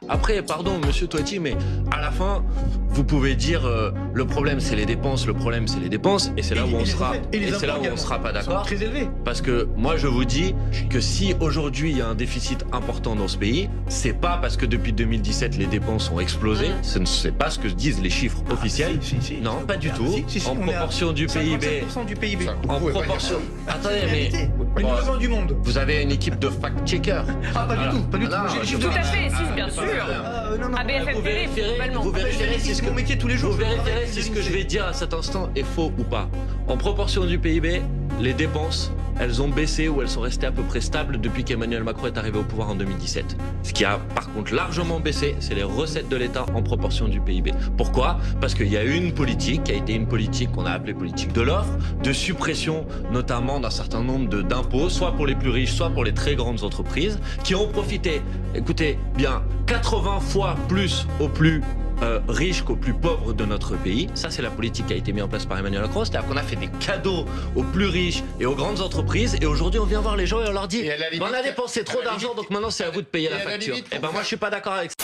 Après, pardon, monsieur Toiti, mais à la fin, vous pouvez dire le problème c'est les dépenses, le problème c'est les dépenses, et c'est là où on sera, et c'est là où on sera pas d'accord. Très élevé. Parce que moi je vous dis que si aujourd'hui il y a un déficit important dans ce pays, c'est pas parce que depuis 2017 les dépenses ont explosé, ce n'est pas ce que disent les chiffres officiels. Non, pas du tout. En proportion du PIB. 57% du PIB. En proportion. Attendez, mais Le numéro 1 du monde. vous avez une équipe de fact-checkers. Ah, pas du tout, pas du tout. non, J'ai les chiffres Tout de- à fait, si, bien pas sûr. vrai. Non, non. À BFM Vous TV, vérifierez, principalement. vous vérifierez si ce C'est que mon métier tous les jours. vous vérifierez si ce que je vais dire à cet instant est faux ou pas. En proportion du PIB, les dépenses, elles ont baissé ou elles sont restées à peu près stables depuis qu'Emmanuel Macron est arrivé au pouvoir en 2017. Ce qui a par contre largement baissé, c'est les recettes de l'État en proportion du PIB. Pourquoi? Parce qu'il y a eu une politique qui a été une politique qu'on a appelée politique de l'offre, de suppression notamment d'un certain nombre d'impôts, soit pour les plus riches, soit pour les très grandes entreprises, qui ont profité, écoutez bien, 80 fois plus aux plus riches qu'aux plus pauvres de notre pays. Ça, c'est la politique qui a été mise en place par Emmanuel Macron. C'est-à-dire qu'on a fait des cadeaux aux plus riches et aux grandes entreprises. Et aujourd'hui, on vient voir les gens et on leur dit Et à la limite, on a dépensé trop d'argent, donc maintenant c'est à vous de payer la et à la facture. limite, Eh ben moi, je suis pas d'accord avec ça.